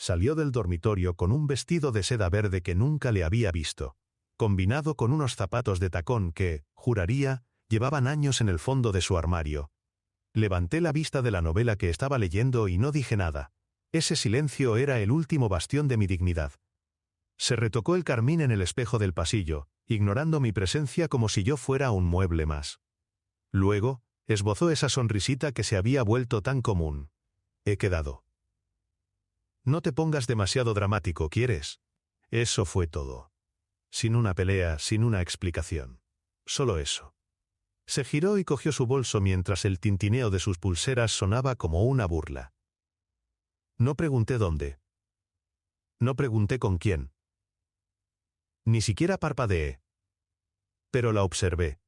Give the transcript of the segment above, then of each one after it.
Salió del dormitorio con un vestido de seda verde que nunca le había visto, combinado con unos zapatos de tacón que, juraría, llevaban años en el fondo de su armario. Levanté la vista de la novela que estaba leyendo y no dije nada. Ese silencio era el último bastión de mi dignidad. Se retocó el carmín en el espejo del pasillo, ignorando mi presencia como si yo fuera un mueble más. Luego, esbozó esa sonrisita que se había vuelto tan común. He quedado. No te pongas demasiado dramático, ¿quieres? Eso fue todo. Sin una pelea, sin una explicación. Solo eso. Se giró y cogió su bolso mientras el tintineo de sus pulseras sonaba como una burla. No pregunté dónde. No pregunté con quién. Ni siquiera parpadeé. Pero la observé.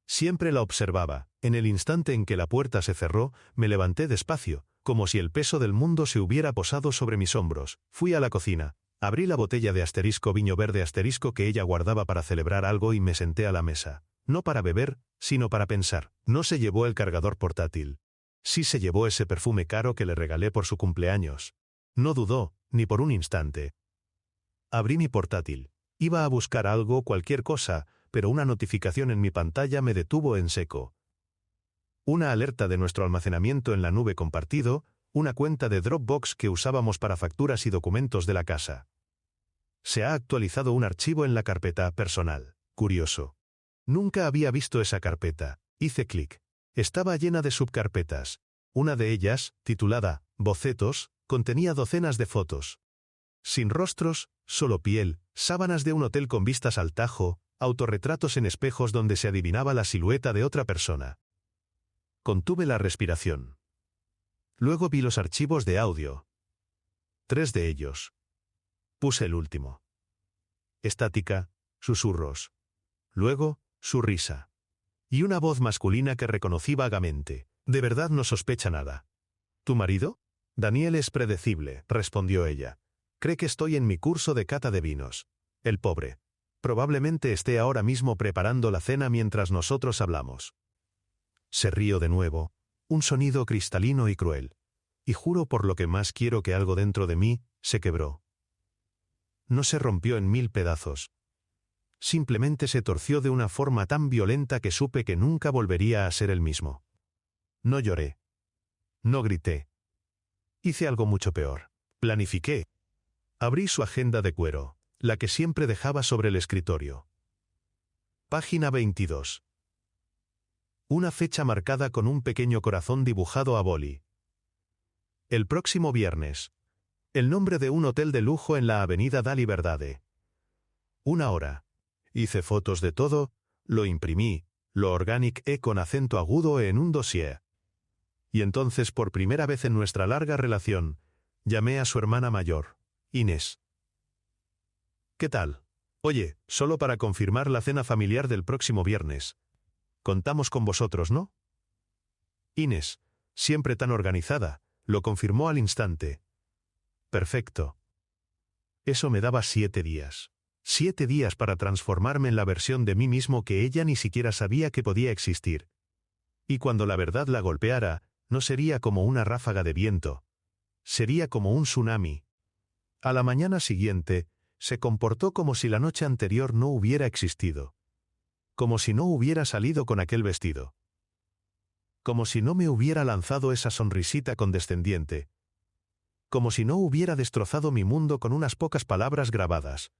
Siempre la observaba. En el instante en que la puerta se cerró, me levanté despacio, como si el peso del mundo se hubiera posado sobre mis hombros. Fui a la cocina, abrí la botella de *viño verde* que ella guardaba para celebrar algo y me senté a la mesa. No para beber, sino para pensar. No se llevó el cargador portátil. Sí se llevó ese perfume caro que le regalé por su cumpleaños. No dudó, ni por un instante. Abrí mi portátil. Iba a buscar algo, cualquier cosa, pero una notificación en mi pantalla me detuvo en seco. Una alerta de nuestro almacenamiento en la nube compartido, una cuenta de Dropbox que usábamos para facturas y documentos de la casa. Se ha actualizado un archivo en la carpeta personal. Curioso. Nunca había visto esa carpeta. Hice clic. Estaba llena de subcarpetas. Una de ellas, titulada Bocetos, contenía docenas de fotos. Sin rostros, solo piel, sábanas de un hotel con vistas al Tajo, autorretratos en espejos donde se adivinaba la silueta de otra persona. Contuve la respiración. Luego vi los archivos de audio. 3 de ellos. Puse el último. Estática, susurros. Luego, su risa. Y una voz masculina que reconocí vagamente. De verdad no sospecha nada. ¿Tu marido? Daniel es predecible, respondió ella. Cree que estoy en mi curso de cata de vinos. El pobre. Probablemente esté ahora mismo preparando la cena mientras nosotros hablamos. Se rió de nuevo, un sonido cristalino y cruel. Y juro por lo que más quiero que algo dentro de mí se quebró. No se rompió en 1000 pedazos. Simplemente se torció de una forma tan violenta que supe que nunca volvería a ser el mismo. No lloré. No grité. Hice algo mucho peor. Planifiqué. Abrí su agenda de cuero, la que siempre dejaba sobre el escritorio. Página 22. Una fecha marcada con un pequeño corazón dibujado a boli. El próximo viernes. El nombre de un hotel de lujo en la avenida da Liberdade. 1 hora. Hice fotos de todo, lo imprimí, lo organiqué con acento agudo en un dossier. Y entonces, por primera vez en nuestra larga relación, llamé a su hermana mayor, Inés. ¿Qué tal? Oye, solo para confirmar la cena familiar del próximo viernes. Contamos con vosotros, ¿no? Inés, siempre tan organizada, lo confirmó al instante. Perfecto. Eso me daba 7 días. 7 días para transformarme en la versión de mí mismo que ella ni siquiera sabía que podía existir. Y cuando la verdad la golpeara, no sería como una ráfaga de viento. Sería como un tsunami. A la mañana siguiente, se comportó como si la noche anterior no hubiera existido. Como si no hubiera salido con aquel vestido. Como si no me hubiera lanzado esa sonrisita condescendiente. Como si no hubiera destrozado mi mundo con unas pocas palabras grabadas.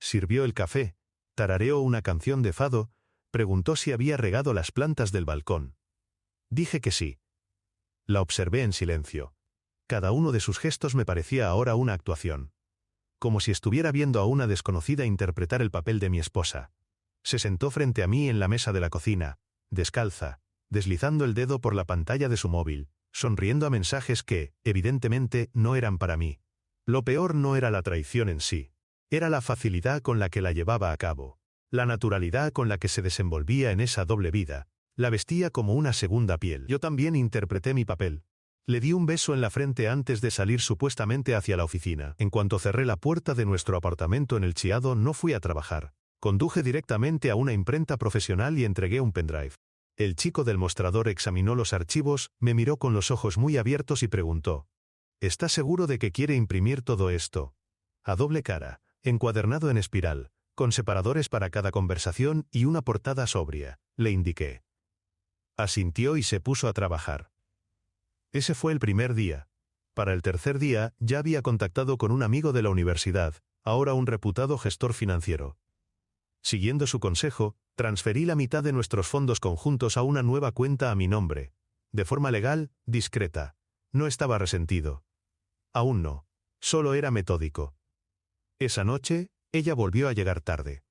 Sirvió el café, tarareó una canción de fado, preguntó si había regado las plantas del balcón. Dije que sí. La observé en silencio. Cada uno de sus gestos me parecía ahora una actuación. Como si estuviera viendo a una desconocida interpretar el papel de mi esposa. Se sentó frente a mí en la mesa de la cocina, descalza, deslizando el dedo por la pantalla de su móvil, sonriendo a mensajes que, evidentemente, no eran para mí. Lo peor no era la traición en sí. Era la facilidad con la que la llevaba a cabo. La naturalidad con la que se desenvolvía en esa doble vida. La vestía como una segunda piel. Yo también interpreté mi papel. Le di un beso en la frente antes de salir supuestamente hacia la oficina. En cuanto cerré la puerta de nuestro apartamento en el Chiado, no fui a trabajar. Conduje directamente a una imprenta profesional y entregué un pendrive. El chico del mostrador examinó los archivos, me miró con los ojos muy abiertos y preguntó: ¿Está seguro de que quiere imprimir todo esto? A doble cara, encuadernado en espiral, con separadores para cada conversación y una portada sobria, le indiqué. Asintió y se puso a trabajar. Ese fue el primer día. Para el tercer día ya había contactado con un amigo de la universidad, ahora un reputado gestor financiero. Siguiendo su consejo, transferí la mitad de nuestros fondos conjuntos a una nueva cuenta a mi nombre. De forma legal, discreta. No estaba resentido. Aún no. Solo era metódico. Esa noche, ella volvió a llegar tarde.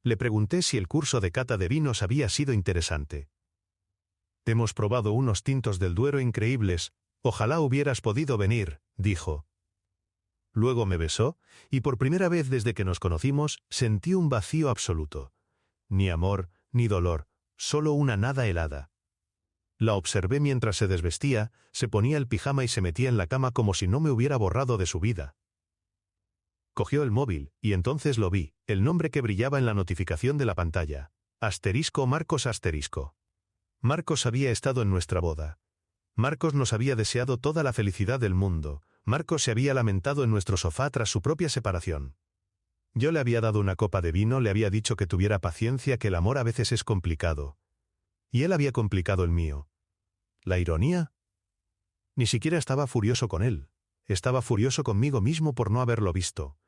Le pregunté si el curso de cata de vinos había sido interesante. Hemos probado unos tintos del Duero increíbles. Ojalá hubieras podido venir, dijo. Luego me besó, y por primera vez desde que nos conocimos, sentí un vacío absoluto. Ni amor, ni dolor, solo una nada helada. La observé mientras se desvestía, se ponía el pijama y se metía en la cama como si no me hubiera borrado de su vida. Cogió el móvil, y entonces lo vi, el nombre que brillaba en la notificación de la pantalla. *Marcos*. Marcos había estado en nuestra boda. Marcos nos había deseado toda la felicidad del mundo. Marcos se había lamentado en nuestro sofá tras su propia separación. Yo le había dado una copa de vino, le había dicho que tuviera paciencia, que el amor a veces es complicado. Y él había complicado el mío. ¿La ironía? Ni siquiera estaba furioso con él. Estaba furioso conmigo mismo por no haberlo visto.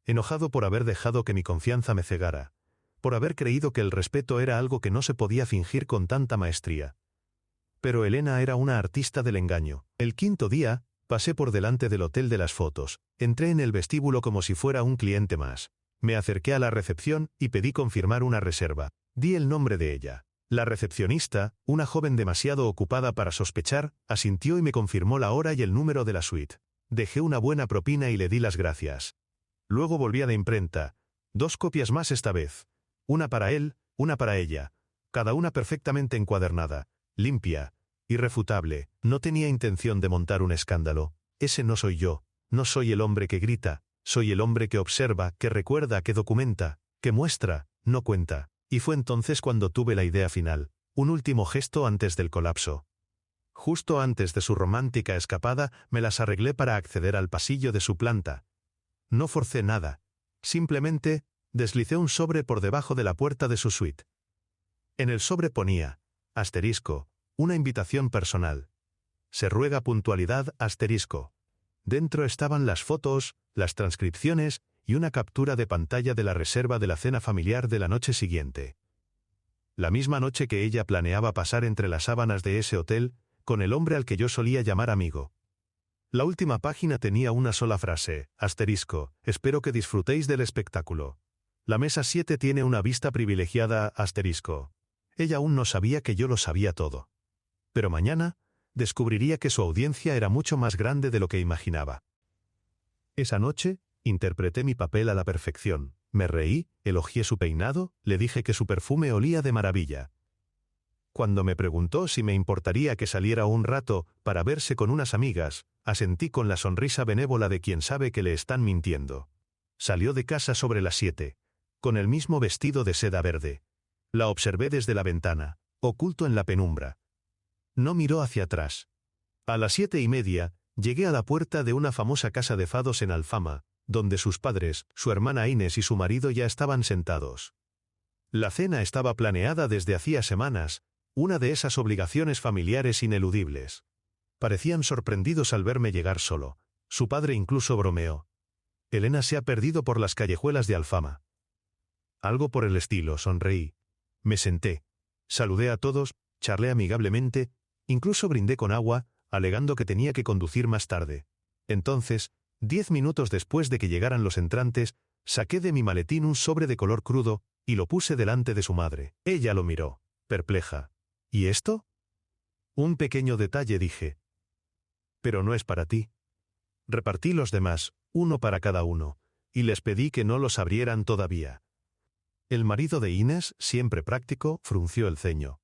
Enojado por haber dejado que mi confianza me cegara. Por haber creído que el respeto era algo que no se podía fingir con tanta maestría. Pero Elena era una artista del engaño. El quinto día, pasé por delante del hotel de las fotos, entré en el vestíbulo como si fuera un cliente más. Me acerqué a la recepción y pedí confirmar una reserva. Di el nombre de ella. La recepcionista, una joven demasiado ocupada para sospechar, asintió y me confirmó la hora y el número de la suite. Dejé una buena propina y le di las gracias. Luego volví a la imprenta. 2 copias más esta vez. Una para él, una para ella. Cada una perfectamente encuadernada, limpia, irrefutable. No tenía intención de montar un escándalo. Ese no soy yo. No soy el hombre que grita. Soy el hombre que observa, que recuerda, que documenta, que muestra, no cuenta. Y fue entonces cuando tuve la idea final. Un último gesto antes del colapso. Justo antes de su romántica escapada, me las arreglé para acceder al pasillo de su planta. No forcé nada. Simplemente, deslicé un sobre por debajo de la puerta de su suite. En el sobre ponía, una invitación personal. Se ruega puntualidad, Dentro estaban las fotos, las transcripciones y una captura de pantalla de la reserva de la cena familiar de la noche siguiente. La misma noche que ella planeaba pasar entre las sábanas de ese hotel, con el hombre al que yo solía llamar amigo. La última página tenía una sola frase, espero que disfrutéis del espectáculo. La mesa 7 tiene una vista privilegiada, Ella aún no sabía que yo lo sabía todo. Pero mañana, descubriría que su audiencia era mucho más grande de lo que imaginaba. Esa noche, interpreté mi papel a la perfección. Me reí, elogié su peinado, le dije que su perfume olía de maravilla. Cuando me preguntó si me importaría que saliera un rato para verse con unas amigas, asentí con la sonrisa benévola de quien sabe que le están mintiendo. Salió de casa sobre las 7, con el mismo vestido de seda verde. La observé desde la ventana, oculto en la penumbra. No miró hacia atrás. A las 7:30, llegué a la puerta de una famosa casa de fados en Alfama, donde sus padres, su hermana Inés y su marido ya estaban sentados. La cena estaba planeada desde hacía semanas, una de esas obligaciones familiares ineludibles. Parecían sorprendidos al verme llegar solo. Su padre incluso bromeó. Elena se ha perdido por las callejuelas de Alfama. Algo por el estilo, sonreí. Me senté. Saludé a todos, charlé amigablemente, incluso brindé con agua, alegando que tenía que conducir más tarde. Entonces, 10 minutos después de que llegaran los entrantes, saqué de mi maletín un sobre de color crudo y lo puse delante de su madre. Ella lo miró, perpleja. ¿Y esto? Un pequeño detalle, dije. Pero no es para ti. Repartí los demás, uno para cada uno, y les pedí que no los abrieran todavía. El marido de Inés, siempre práctico, frunció el ceño.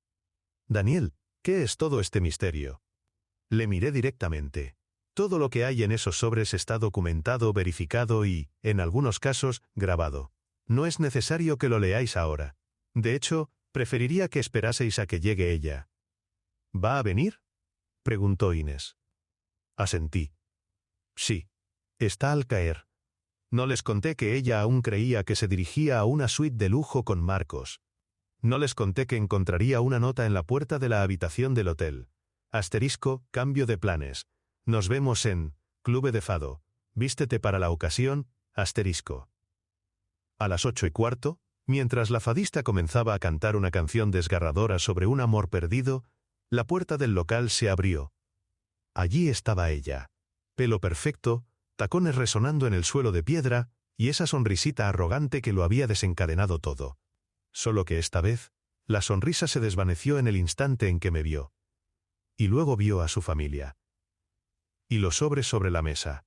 Daniel, ¿qué es todo este misterio? Le miré directamente. Todo lo que hay en esos sobres está documentado, verificado y, en algunos casos, grabado. No es necesario que lo leáis ahora. De hecho, preferiría que esperaseis a que llegue ella. ¿Va a venir?, preguntó Inés. Asentí. Sí. Está al caer. No les conté que ella aún creía que se dirigía a una suite de lujo con Marcos. No les conté que encontraría una nota en la puerta de la habitación del hotel. Cambio de planes. Nos vemos en Clube de Fado. Vístete para la ocasión. A las 8:15, mientras la fadista comenzaba a cantar una canción desgarradora sobre un amor perdido, la puerta del local se abrió. Allí estaba ella. Pelo perfecto, tacones resonando en el suelo de piedra, y esa sonrisita arrogante que lo había desencadenado todo. Solo que esta vez, la sonrisa se desvaneció en el instante en que me vio. Y luego vio a su familia. Y los sobres sobre la mesa.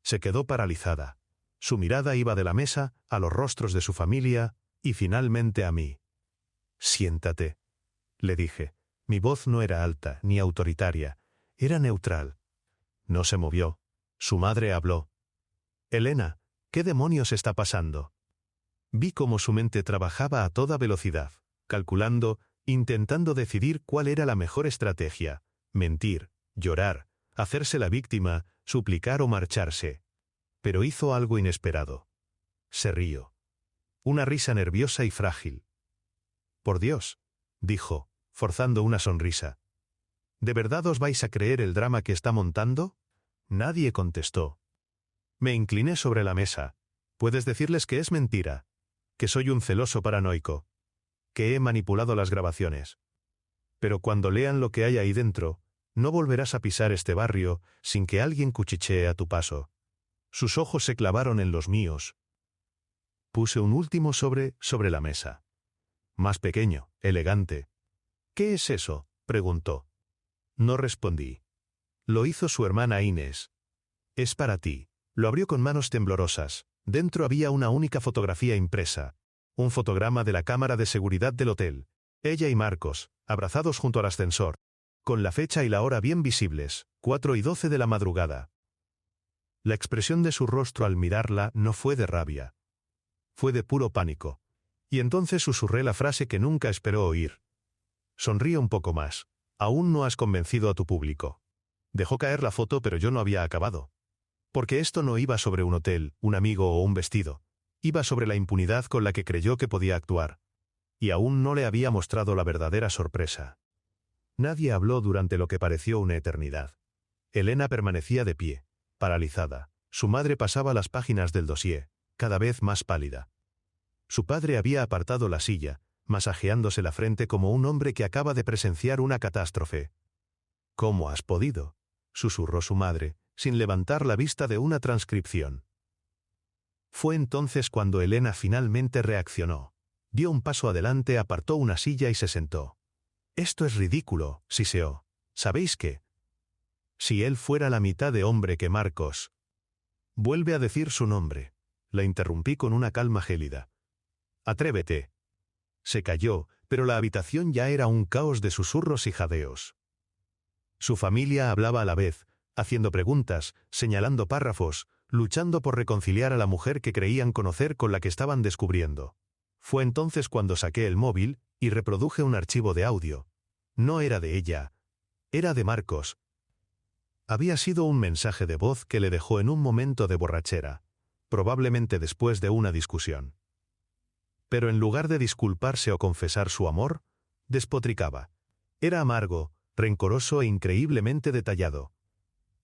Se quedó paralizada. Su mirada iba de la mesa a los rostros de su familia, y finalmente a mí. «Siéntate», le dije. Mi voz no era alta ni autoritaria, era neutral. No se movió. Su madre habló. «Elena, ¿qué demonios está pasando?» Vi cómo su mente trabajaba a toda velocidad, calculando, intentando decidir cuál era la mejor estrategia: mentir, llorar, hacerse la víctima, suplicar o marcharse. Pero hizo algo inesperado. Se rió. Una risa nerviosa y frágil. «Por Dios», dijo, forzando una sonrisa. «¿De verdad os vais a creer el drama que está montando?» Nadie contestó. Me incliné sobre la mesa. «Puedes decirles que es mentira, que soy un celoso paranoico, que he manipulado las grabaciones. Pero cuando lean lo que hay ahí dentro, no volverás a pisar este barrio sin que alguien cuchichee a tu paso». Sus ojos se clavaron en los míos. Puse un último sobre la mesa. Más pequeño, elegante. «¿Qué es eso?», preguntó. No respondí. Lo hizo su hermana Inés. «Es para ti». Lo abrió con manos temblorosas. Dentro había una única fotografía impresa. Un fotograma de la cámara de seguridad del hotel. Ella y Marcos, abrazados junto al ascensor. Con la fecha y la hora bien visibles, 4:12 de la madrugada. La expresión de su rostro al mirarla no fue de rabia. Fue de puro pánico. Y entonces susurré la frase que nunca esperó oír. «Sonríe un poco más. Aún no has convencido a tu público». Dejó caer la foto, pero yo no había acabado. Porque esto no iba sobre un hotel, un amigo o un vestido. Iba sobre la impunidad con la que creyó que podía actuar. Y aún no le había mostrado la verdadera sorpresa. Nadie habló durante lo que pareció una eternidad. Elena permanecía de pie, paralizada. Su madre pasaba las páginas del dossier, cada vez más pálida. Su padre había apartado la silla, masajeándose la frente como un hombre que acaba de presenciar una catástrofe. «¿Cómo has podido?», susurró su madre, sin levantar la vista de una transcripción. Fue entonces cuando Elena finalmente reaccionó. Dio un paso adelante, apartó una silla y se sentó. «Esto es ridículo», siseó. «¿Sabéis qué? Si él fuera la mitad de hombre que Marcos». «Vuelve a decir su nombre», la interrumpí con una calma gélida. «Atrévete». Se calló, pero la habitación ya era un caos de susurros y jadeos. Su familia hablaba a la vez, haciendo preguntas, señalando párrafos, luchando por reconciliar a la mujer que creían conocer con la que estaban descubriendo. Fue entonces cuando saqué el móvil y reproduje un archivo de audio. No era de ella, era de Marcos. Había sido un mensaje de voz que le dejó en un momento de borrachera, probablemente después de una discusión. Pero en lugar de disculparse o confesar su amor, despotricaba. Era amargo, rencoroso e increíblemente detallado.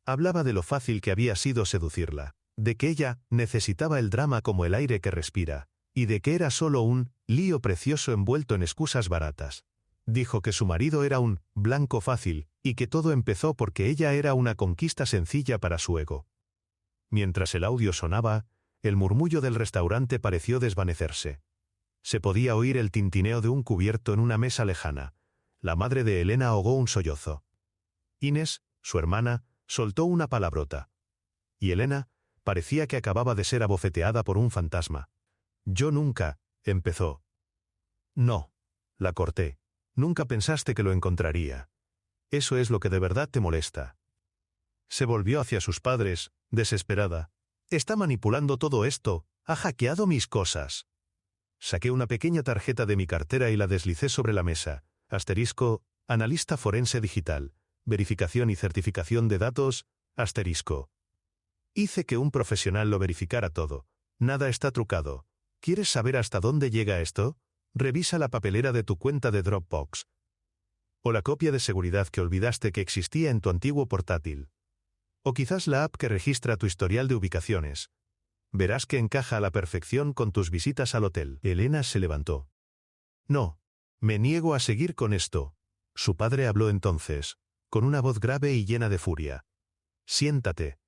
Hablaba de lo fácil que había sido seducirla, de que ella necesitaba el drama como el aire que respira, y de que era solo un lío precioso envuelto en excusas baratas. Dijo que su marido era un blanco fácil, y que todo empezó porque ella era una conquista sencilla para su ego. Mientras el audio sonaba, el murmullo del restaurante pareció desvanecerse. Se podía oír el tintineo de un cubierto en una mesa lejana. La madre de Elena ahogó un sollozo. Inés, su hermana, soltó una palabrota. Y Elena parecía que acababa de ser abofeteada por un fantasma. «Yo nunca», empezó. «No», la corté. «Nunca pensaste que lo encontraría. Eso es lo que de verdad te molesta». Se volvió hacia sus padres, desesperada. «Está manipulando todo esto, ha hackeado mis cosas». Saqué una pequeña tarjeta de mi cartera y la deslicé sobre la mesa. *, analista forense digital, verificación y certificación de datos, Asterisco. Hice que un profesional lo verificara todo. Nada está trucado. ¿Quieres saber hasta dónde llega esto? Revisa la papelera de tu cuenta de Dropbox. O la copia de seguridad que olvidaste que existía en tu antiguo portátil. O quizás la app que registra tu historial de ubicaciones. Verás que encaja a la perfección con tus visitas al hotel. Elena se levantó. No. Me niego a seguir con esto. Su padre habló entonces, con una voz grave y llena de furia. Siéntate.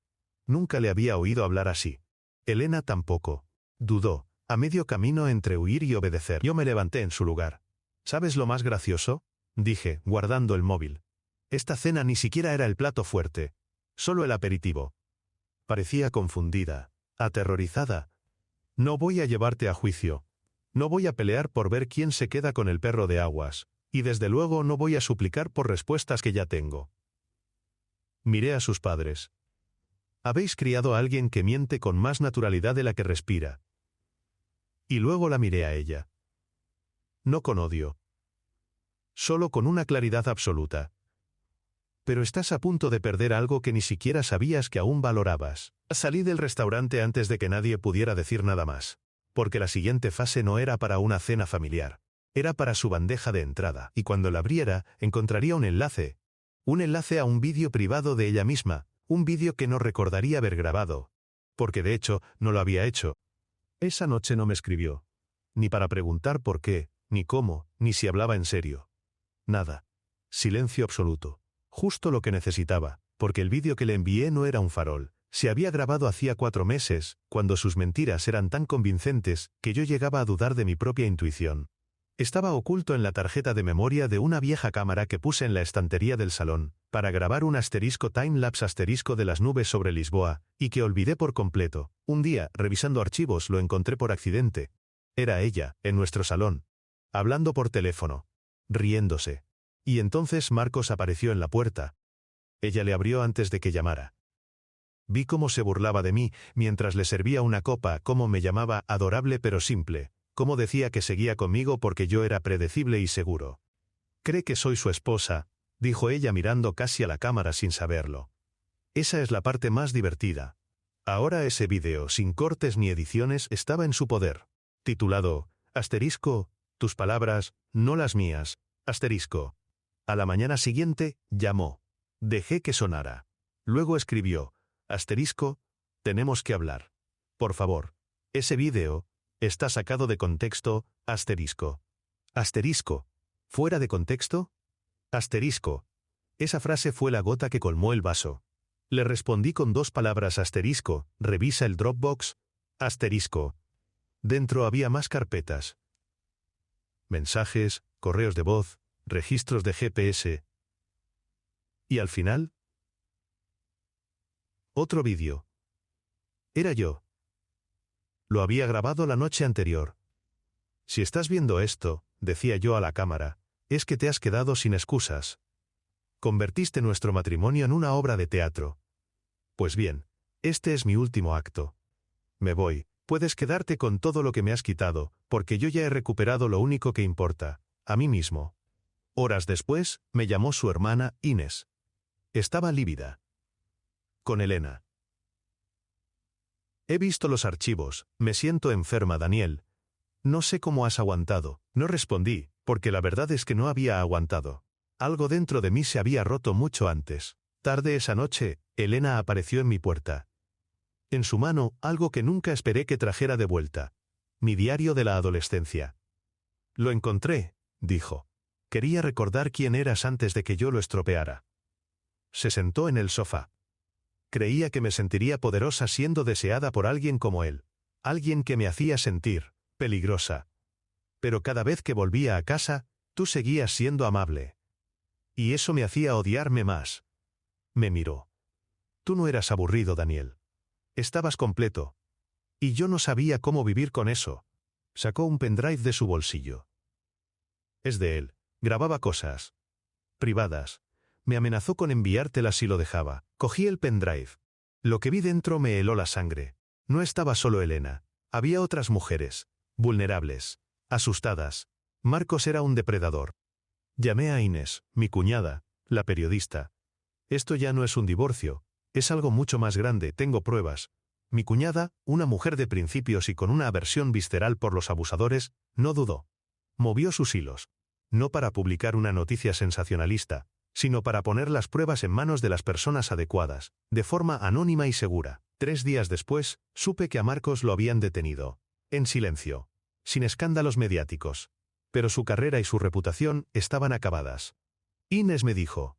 Nunca le había oído hablar así. Elena tampoco. Dudó, a medio camino entre huir y obedecer. Yo me levanté en su lugar. ¿Sabes lo más gracioso? Dije, guardando el móvil. Esta cena ni siquiera era el plato fuerte. Solo el aperitivo. Parecía confundida, aterrorizada. No voy a llevarte a juicio. No voy a pelear por ver quién se queda con el perro de aguas, y desde luego no voy a suplicar por respuestas que ya tengo. Miré a sus padres. Habéis criado a alguien que miente con más naturalidad de la que respira. Y luego la miré a ella. No con odio. Solo con una claridad absoluta. Pero estás a punto de perder algo que ni siquiera sabías que aún valorabas. Salí del restaurante antes de que nadie pudiera decir nada más. Porque la siguiente fase no era para una cena familiar. Era para su bandeja de entrada. Y cuando la abriera, encontraría un enlace. Un enlace a un vídeo privado de ella misma. Un vídeo que no recordaría haber grabado. Porque de hecho, no lo había hecho. Esa noche no me escribió. Ni para preguntar por qué, ni cómo, ni si hablaba en serio. Nada. Silencio absoluto. Justo lo que necesitaba, porque el vídeo que le envié no era un farol. Se había grabado hacía 4 meses, cuando sus mentiras eran tan convincentes que yo llegaba a dudar de mi propia intuición. Estaba oculto en la tarjeta de memoria de una vieja cámara que puse en la estantería del salón, para grabar un asterisco time-lapse asterisco de las nubes sobre Lisboa, y que olvidé por completo. Un día, revisando archivos, lo encontré por accidente. Era ella, en nuestro salón, hablando por teléfono, riéndose. Y entonces Marcos apareció en la puerta. Ella le abrió antes de que llamara. Vi cómo se burlaba de mí, mientras le servía una copa, cómo me llamaba adorable pero simple, cómo decía que seguía conmigo porque yo era predecible y seguro. «Cree que soy su esposa», dijo ella mirando casi a la cámara sin saberlo. Esa es la parte más divertida. Ahora ese vídeo, sin cortes ni ediciones, estaba en su poder. Titulado, asterisco, tus palabras, no las mías, asterisco. A la mañana siguiente, llamó. Dejé que sonara. Luego escribió, asterisco, tenemos que hablar. Por favor, ese vídeo está sacado de contexto, asterisco. Asterisco. ¿Fuera de contexto? Asterisco. Esa frase fue la gota que colmó el vaso. Le respondí con 2 palabras asterisco, revisa el Dropbox, asterisco. Dentro había más carpetas. Mensajes, correos de voz, registros de GPS. Y al final, otro vídeo. Era yo. Lo había grabado la noche anterior. Si estás viendo esto, decía yo a la cámara, es que te has quedado sin excusas. Convertiste nuestro matrimonio en una obra de teatro. Pues bien, este es mi último acto. Me voy, puedes quedarte con todo lo que me has quitado, porque yo ya he recuperado lo único que importa, a mí mismo. Horas después, me llamó su hermana, Inés. Estaba lívida. Con Elena. He visto los archivos, me siento enferma, Daniel. No sé cómo has aguantado. No respondí, porque la verdad es que no había aguantado. Algo dentro de mí se había roto mucho antes. Tarde esa noche, Elena apareció en mi puerta. En su mano, algo que nunca esperé que trajera de vuelta. Mi diario de la adolescencia. Lo encontré, dijo. Quería recordar quién eras antes de que yo lo estropeara. Se sentó en el sofá. Creía que me sentiría poderosa siendo deseada por alguien como él. Alguien que me hacía sentir peligrosa. Pero cada vez que volvía a casa, tú seguías siendo amable. Y eso me hacía odiarme más. Me miró. Tú no eras aburrido, Daniel. Estabas completo. Y yo no sabía cómo vivir con eso. Sacó un pendrive de su bolsillo. Es de él. Grababa cosas privadas. Me amenazó con enviártelas si lo dejaba. Cogí el pendrive. Lo que vi dentro me heló la sangre. No estaba solo Elena. Había otras mujeres. Vulnerables. Asustadas. Marcos era un depredador. Llamé a Inés, mi cuñada, la periodista. Esto ya no es un divorcio. Es algo mucho más grande, tengo pruebas. Mi cuñada, una mujer de principios y con una aversión visceral por los abusadores, no dudó. Movió sus hilos. No para publicar una noticia sensacionalista, sino para poner las pruebas en manos de las personas adecuadas, de forma anónima y segura. 3 días después, supe que a Marcos lo habían detenido. En silencio. Sin escándalos mediáticos. Pero su carrera y su reputación estaban acabadas. Inés me dijo: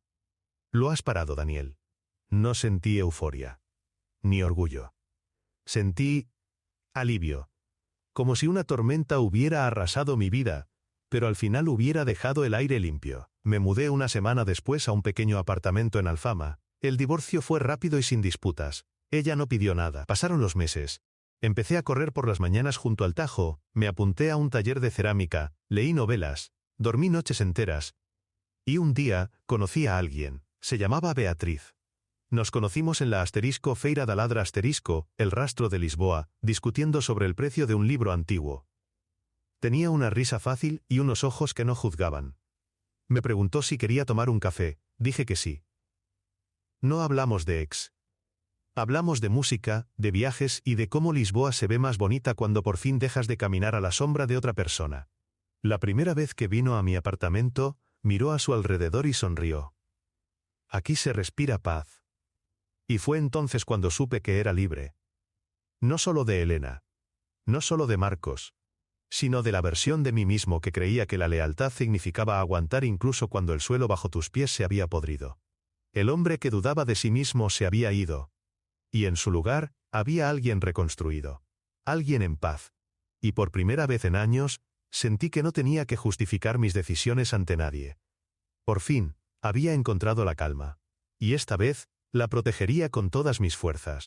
«Lo has parado, Daniel». No sentí euforia. Ni orgullo. Sentí alivio. Como si una tormenta hubiera arrasado mi vida, pero al final hubiera dejado el aire limpio. Me mudé una semana después a un pequeño apartamento en Alfama. El divorcio fue rápido y sin disputas. Ella no pidió nada. Pasaron los meses. Empecé a correr por las mañanas junto al Tajo, me apunté a un taller de cerámica, leí novelas, dormí noches enteras. Y un día, conocí a alguien. Se llamaba Beatriz. Nos conocimos en la Feira da Ladra El Rastro de Lisboa, discutiendo sobre el precio de un libro antiguo. Tenía una risa fácil y unos ojos que no juzgaban. Me preguntó si quería tomar un café, dije que sí. No hablamos de ex. Hablamos de música, de viajes y de cómo Lisboa se ve más bonita cuando por fin dejas de caminar a la sombra de otra persona. La primera vez que vino a mi apartamento, miró a su alrededor y sonrió. Aquí se respira paz. Y fue entonces cuando supe que era libre. No solo de Elena. No solo de Marcos. Sino de la versión de mí mismo que creía que la lealtad significaba aguantar incluso cuando el suelo bajo tus pies se había podrido. El hombre que dudaba de sí mismo se había ido. Y en su lugar, había alguien reconstruido. Alguien en paz. Y por primera vez en años, sentí que no tenía que justificar mis decisiones ante nadie. Por fin, había encontrado la calma. Y esta vez, la protegería con todas mis fuerzas.